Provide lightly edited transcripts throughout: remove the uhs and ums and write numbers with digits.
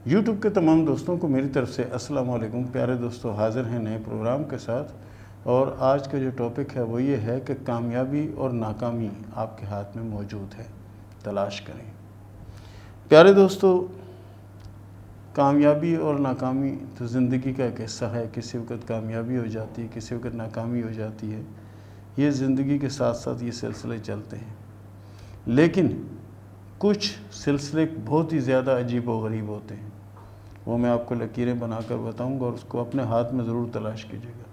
YouTube کے تمام دوستوں کو میری طرف سے السلام علیکم۔ پیارے دوستو، حاضر ہیں نئے پروگرام کے ساتھ، اور آج کا جو ٹاپک ہے وہ یہ ہے کہ کامیابی اور ناکامی آپ کے ہاتھ میں موجود ہے، تلاش کریں۔ پیارے دوستو، کامیابی اور ناکامی تو زندگی کا ایک حصہ ہے۔ کسی وقت کامیابی ہو جاتی ہے، کسی وقت ناکامی ہو جاتی ہے۔ یہ زندگی کے ساتھ ساتھ یہ سلسلے چلتے ہیں، لیکن کچھ سلسلے بہت ہی زیادہ عجیب و غریب ہوتے ہیں۔ وہ میں آپ کو لکیریں بنا کر بتاؤں گا، اور اس کو اپنے ہاتھ میں ضرور تلاش کیجیے گا۔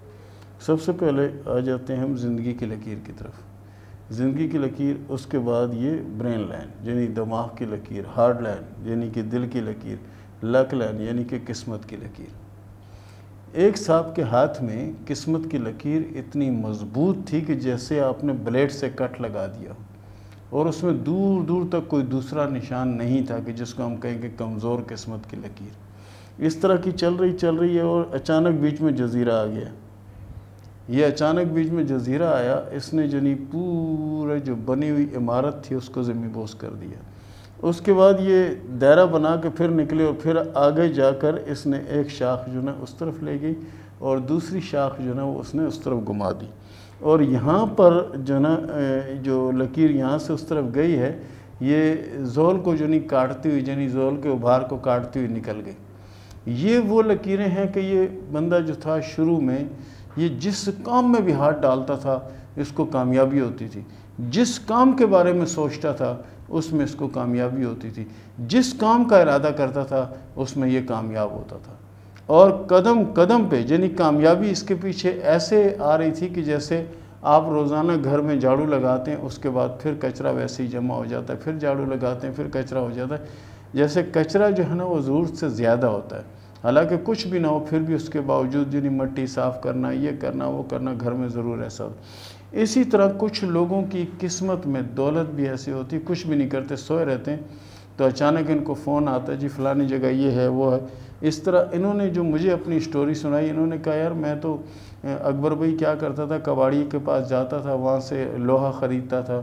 سب سے پہلے آ جاتے ہیں ہم زندگی کی لکیر کی طرف۔ زندگی کی لکیر، اس کے بعد یہ برین لائن یعنی دماغ کی لکیر، ہارڈ لائن یعنی کہ دل کی لکیر، لک لائن یعنی کہ قسمت کی لکیر۔ ایک صاحب کے ہاتھ میں قسمت کی لکیر اتنی مضبوط تھی کہ جیسے آپ نے بلیڈ سے کٹ لگا دیا ہو، اور اس میں دور دور تک کوئی دوسرا نشان نہیں تھا کہ جس کو ہم کہیں کہ کمزور قسمت کی لکیر۔ اس طرح کی چل رہی ہے، اور اچانک بیچ میں جزیرہ آ گیا۔ یہ اچانک بیچ میں جزیرہ آیا، اس نے پورے جو بنی ہوئی عمارت تھی اس کو زمین بوس کر دیا۔ اس کے بعد یہ دائرہ بنا کے پھر نکلے، اور پھر آگے جا کر اس نے ایک شاخ اس طرف لے گئی، اور دوسری شاخ وہ اس نے اس طرف گھما دی، اور یہاں پر جو لکیر یہاں سے اس طرف گئی ہے، یہ زول کو کاٹتی ہوئی زول کے ابھار کو کاٹتی ہوئی نکل گئی۔ یہ وہ لکیریں ہیں کہ یہ بندہ جو تھا شروع میں، یہ جس کام میں بھی ہاتھ ڈالتا تھا اس کو کامیابی ہوتی تھی، جس کام کے بارے میں سوچتا تھا اس میں اس کو کامیابی ہوتی تھی، جس کام کا ارادہ کرتا تھا اس میں یہ کامیاب ہوتا تھا، اور قدم قدم پہ کامیابی اس کے پیچھے ایسے آ رہی تھی کہ جیسے آپ روزانہ گھر میں جھاڑو لگاتے ہیں، اس کے بعد پھر کچرا ویسے ہی جمع ہو جاتا ہے، پھر جھاڑو لگاتے ہیں، پھر کچرا ہو جاتا ہے۔ جیسے کچرا وہ ضرورت سے زیادہ ہوتا ہے، حالانکہ کچھ بھی نہ ہو، پھر بھی اس کے باوجود مٹی صاف کرنا، یہ کرنا، وہ کرنا، گھر میں ضرور ایسا ہوتا۔ اسی طرح کچھ لوگوں کی قسمت میں دولت بھی ایسی ہوتی، کچھ بھی نہیں کرتے، سوئے رہتے ہیں، تو اچانک ان کو فون آتا ہے، جی فلانی جگہ یہ ہے، وہ ہے۔ اس طرح انہوں نے جو مجھے اپنی سٹوری سنائی، انہوں نے کہا یار میں تو اکبر بھائی کیا کرتا تھا، کباڑی کے پاس جاتا تھا، وہاں سے لوہا خریدتا تھا،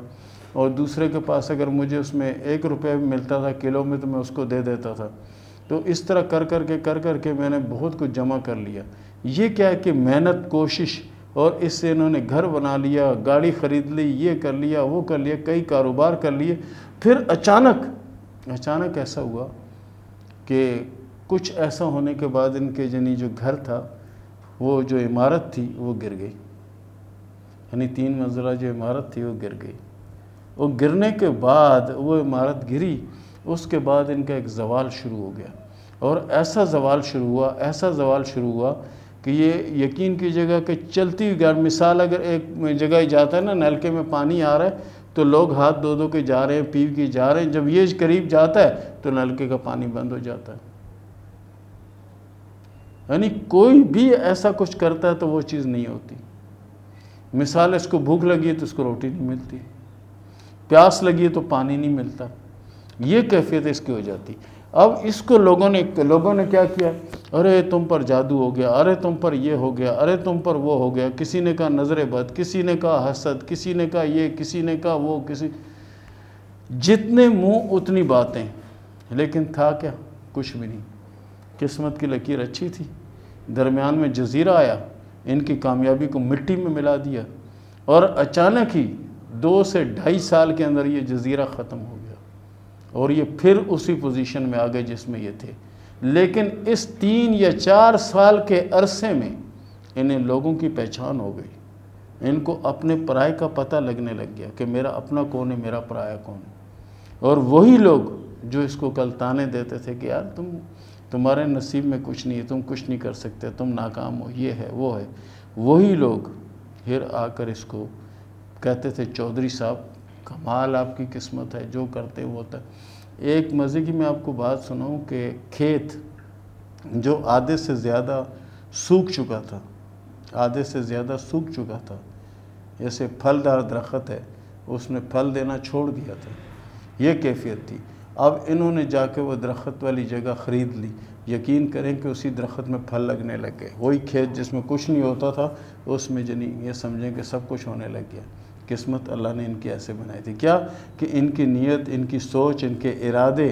اور دوسرے کے پاس اگر مجھے اس میں 1 روپے ملتا تھا کلو میں تو میں اس کو دے دیتا تھا۔ تو اس طرح کر کر کے میں نے بہت کچھ جمع کر لیا۔ یہ کیا ہے کہ محنت، کوشش، اور اس سے انہوں نے گھر بنا لیا، گاڑی خرید لی، یہ کر لیا، وہ کر لیا، کئی کاروبار کر لیے۔ پھر اچانک ایسا ہوا کہ کچھ ایسا ہونے کے بعد ان کے جو گھر تھا، وہ جو عمارت تھی وہ گر گئی، 3 منزلہ جو عمارت تھی وہ گر گئی۔ وہ گرنے کے بعد وہ عمارت گری، اس کے بعد ان کا ایک زوال شروع ہو گیا، اور ایسا زوال شروع ہوا کہ یہ یقین کیجیے گا کہ چلتی ہوئی گاڑی، مثال اگر ایک جگہ جاتا ہے نا، نلکے میں پانی آ رہا ہے تو لوگ ہاتھ دھو کے جا رہے ہیں، پی کے جا رہے ہیں، جب یہ قریب جاتا ہے تو نلکے کا پانی بند ہو جاتا ہے۔ کوئی بھی ایسا کچھ کرتا ہے تو وہ چیز نہیں ہوتی۔ مثال اس کو بھوک لگی ہے تو اس کو روٹی نہیں ملتی، پیاس لگی ہے تو پانی نہیں ملتا، یہ کیفیت اس کی ہو جاتی۔ اب اس کو لوگوں نے کیا کیا، ارے تم پر جادو ہو گیا، ارے تم پر یہ ہو گیا، ارے تم پر وہ ہو گیا۔ کسی نے کہا نظر بد، کسی نے کہا حسد، کسی نے کہا یہ، کسی نے کہا وہ، جتنے منہ اتنی باتیں، لیکن تھا کیا؟ کچھ بھی نہیں۔ قسمت کی لکیر اچھی تھی، درمیان میں جزیرہ آیا، ان کی کامیابی کو مٹی میں ملا دیا، اور اچانک ہی 2 سے 2.5 سال کے اندر یہ جزیرہ ختم ہو گیا، اور یہ پھر اسی پوزیشن میں آ گئے جس میں یہ تھے۔ لیکن اس 3 یا 4 سال کے عرصے میں انہیں لوگوں کی پہچان ہو گئی، ان کو اپنے پرائے کا پتہ لگنے لگ گیا کہ میرا اپنا کون ہے، میرا پرایا کون ہے۔ اور وہی لوگ جو اس کو کل تانے دیتے تھے کہ یار تمہارے نصیب میں کچھ نہیں ہے، تم کچھ نہیں کر سکتے، تم ناکام ہو، یہ ہے وہ ہے، وہی لوگ پھر آ کر اس کو کہتے تھے چودھری صاحب کمال آپ کی قسمت ہے، جو کرتے وہ ہوتا ہے۔ ایک مزے کی میں آپ کو بات سناؤں کہ کھیت جو آدھے سے زیادہ سوکھ چکا تھا، جیسے پھلدار درخت ہے، اس نے پھل دینا چھوڑ دیا تھا، یہ کیفیت تھی۔ اب انہوں نے جا کے وہ درخت والی جگہ خرید لی، یقین کریں کہ اسی درخت میں پھل لگنے لگ گئے۔ وہی کھیت جس میں کچھ نہیں ہوتا تھا، اس میں یہ سمجھیں کہ سب کچھ ہونے لگ گیا۔ قسمت اللہ نے ان کی ایسے بنائی تھی، کیا کہ ان کی نیت، ان کی سوچ، ان کے ارادے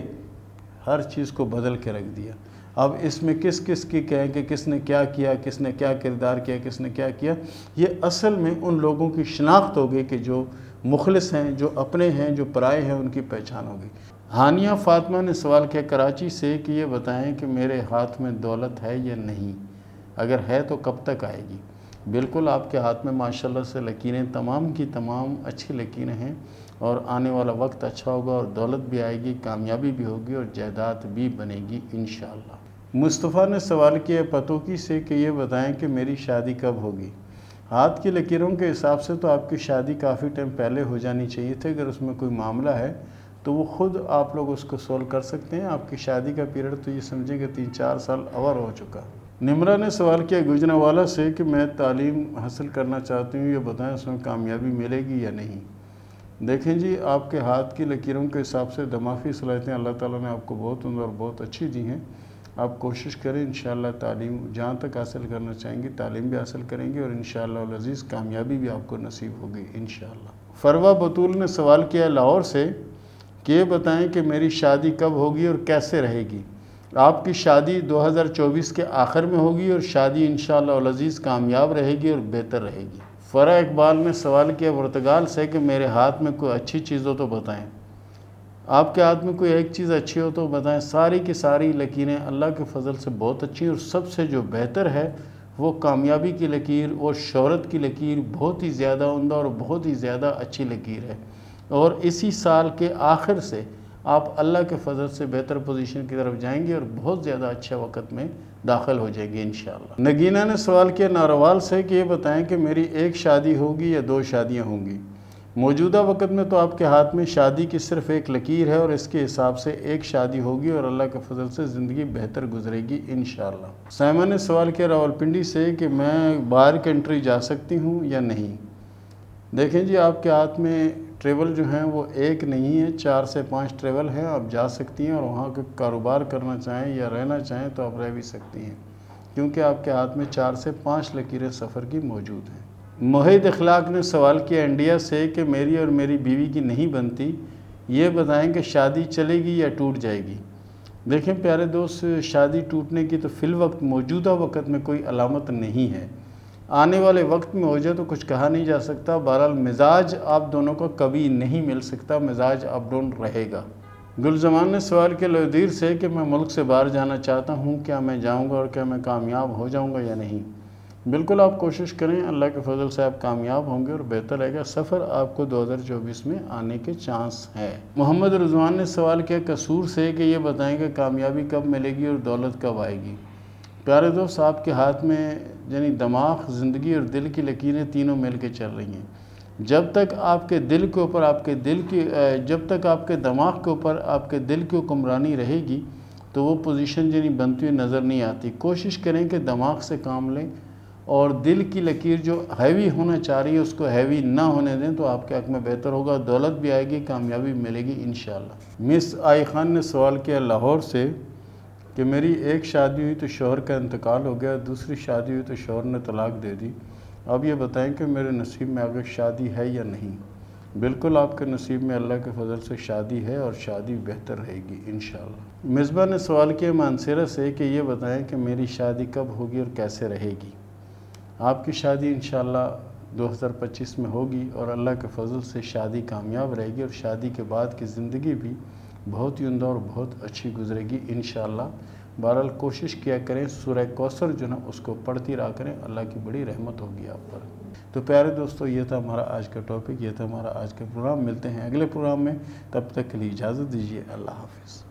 ہر چیز کو بدل کے رکھ دیا۔ اب اس میں کس کس کی کہیں کہ کس نے کیا کیا، کس نے کیا کردار کیا، کس نے کیا کیا، یہ اصل میں ان لوگوں کی شناخت ہوگی کہ جو مخلص ہیں، جو اپنے ہیں، جو پرائے ہیں، ان کی پہچان ہوگی۔ ہانیہ فاطمہ نے سوال کیا کراچی سے کہ یہ بتائیں کہ میرے ہاتھ میں دولت ہے یا نہیں، اگر ہے تو کب تک آئے گی؟ بالکل آپ کے ہاتھ میں ماشاءاللہ سے لکیریں تمام کی تمام اچھی لکیریں ہیں، اور آنے والا وقت اچھا ہوگا، اور دولت بھی آئے گی، کامیابی بھی ہوگی، اور جائیداد بھی بنے گی انشاءاللہ۔ مصطفیٰ نے سوال کیا پتوکی سے کہ یہ بتائیں کہ میری شادی کب ہوگی؟ ہاتھ کی لکیروں کے حساب سے تو آپ کی شادی کافی ٹائم پہلے ہو جانی چاہیے تھی۔ اگر اس میں کوئی معاملہ ہے تو وہ خود آپ لوگ اس کو سولو کر سکتے ہیں۔ آپ کی شادی کا پیریڈ تو یہ سمجھیں کہ 3-4 سال اوور ہو چکا۔ نمرہ نے سوال کیا گجرانوالہ سے کہ میں تعلیم حاصل کرنا چاہتی ہوں، یہ بتائیں اس میں کامیابی ملے گی یا نہیں؟ دیکھیں جی، آپ کے ہاتھ کی لکیروں کے حساب سے دماغی صلاحیتیں اللہ تعالیٰ نے آپ کو بہت عمدہ اور بہت اچھی دی ہیں۔ آپ کوشش کریں، انشاءاللہ تعلیم جہاں تک حاصل کرنا چاہیں گی تعلیم بھی حاصل کریں گے، اور انشاءاللہ العزیز کامیابی بھی آپ کو نصیب ہوگی انشاءاللہ۔ فروہ بطول نے سوال کیا لاہور سے کہ یہ بتائیں کہ میری شادی کب ہوگی اور کیسے رہے گی؟ آپ کی شادی 2024 کے آخر میں ہوگی، اور شادی انشاءاللہ العزیز کامیاب رہے گی اور بہتر رہے گی۔ فرح اقبال نے سوال کیا پرتگال سے کہ میرے ہاتھ میں کوئی اچھی چیز ہو تو بتائیں۔ آپ کے ہاتھ میں کوئی ایک چیز اچھی ہو تو بتائیں۔ ساری کی ساری لکیریں اللہ کے فضل سے بہت اچھی ہیں، اور سب سے جو بہتر ہے وہ کامیابی کی لکیر اور شہرت کی لکیر بہت ہی زیادہ عمدہ اور بہت ہی زیادہ اچھی لکیر ہے، اور اسی سال کے آخر سے آپ اللہ کے فضل سے بہتر پوزیشن کی طرف جائیں گے، اور بہت زیادہ اچھے وقت میں داخل ہو جائیں گے انشاءاللہ۔ نگینہ نے سوال کیا ناروال سے کہ یہ بتائیں کہ میری ایک شادی ہوگی یا 2 شادیاں ہوں گی؟ موجودہ وقت میں تو آپ کے ہاتھ میں شادی کی صرف ایک لکیر ہے، اور اس کے حساب سے ایک شادی ہوگی، اور اللہ کے فضل سے زندگی بہتر گزرے گی انشاءاللہ۔ سائمہ نے سوال کیا راولپنڈی سے کہ میں باہر کنٹری جا سکتی ہوں یا نہیں؟ دیکھیں جی، آپ کے ہاتھ میں ٹریول جو ہیں وہ ایک نہیں ہے، 4 سے 5 ٹریول ہیں۔ آپ جا سکتی ہیں، اور وہاں کے کاروبار کرنا چاہیں یا رہنا چاہیں تو آپ رہ بھی سکتی ہیں، کیونکہ آپ کے ہاتھ میں 4 سے 5 لکیریں سفر کی موجود ہیں۔ محید اخلاق نے سوال کیا انڈیا سے کہ میری اور میری بیوی کی نہیں بنتی، یہ بتائیں کہ شادی چلے گی یا ٹوٹ جائے گی؟ دیکھیں پیارے دوست، شادی ٹوٹنے کی تو فی الوقت موجودہ وقت میں کوئی علامت نہیں ہے، آنے والے وقت میں ہو جائے تو کچھ کہا نہیں جا سکتا۔ بہرحال مزاج آپ دونوں کا کبھی نہیں مل سکتا، مزاج اپ ڈاؤن رہے گا۔ گلزمان نے سوال کیا لودیر سے کہ میں ملک سے باہر جانا چاہتا ہوں، کیا میں جاؤں گا اور کیا میں کامیاب ہو جاؤں گا یا نہیں؟ بالکل آپ کوشش کریں، اللہ کے فضل سے آپ کامیاب ہوں گے اور بہتر رہے گا۔ سفر آپ کو 2024 میں آنے کے چانس ہے۔ محمد رضوان نے سوال کیا قصور سے کہ یہ بتائیں کہ کامیابی کب ملے گی اور دولت کب آئے گی؟ پیارے دوست، آپ کے ہاتھ میں یعنی دماغ، زندگی اور دل کی لکیریں تینوں مل کے چل رہی ہیں۔ جب تک آپ کے دل کے اوپر جب تک آپ کے دماغ کے اوپر آپ کے دل کی حکمرانی رہے گی تو وہ پوزیشن یعنی بنتی ہوئی نظر نہیں آتی۔ کوشش کریں کہ دماغ سے کام لیں، اور دل کی لکیر جو ہیوی ہونا چاہ رہی ہے اس کو ہیوی نہ ہونے دیں، تو آپ کے حق میں بہتر ہوگا، دولت بھی آئے گی، کامیابی ملے گی انشاءاللہ۔ مس آئی خان نے سوال کیا لاہور سے کہ میری ایک شادی ہوئی تو شوہر کا انتقال ہو گیا، دوسری شادی ہوئی تو شوہر نے طلاق دے دی، اب یہ بتائیں کہ میرے نصیب میں آگے شادی ہے یا نہیں؟ بالکل آپ کے نصیب میں اللہ کے فضل سے شادی ہے، اور شادی بہتر رہے گی انشاءاللہ۔ مصباح نے سوال کیا مانسیرہ سے کہ یہ بتائیں کہ میری شادی کب ہوگی اور کیسے رہے گی؟ آپ کی شادی انشاءاللہ 2025 میں ہوگی، اور اللہ کے فضل سے شادی کامیاب رہے گی، اور شادی کے بعد کی زندگی بھی بہت ہی عمدہ اور بہت اچھی گزرے گی انشاءاللہ۔ بہرحال کوشش کیا کریں، سورہ کوثر جو نا اس کو پڑھتی رہا کریں، اللہ کی بڑی رحمت ہوگی آپ پر۔ تو پیارے دوستو، یہ تھا ہمارا آج کا ٹاپک، یہ تھا ہمارا آج کا پروگرام۔ ملتے ہیں اگلے پروگرام میں، تب تک کے لیے اجازت دیجیے، اللہ حافظ۔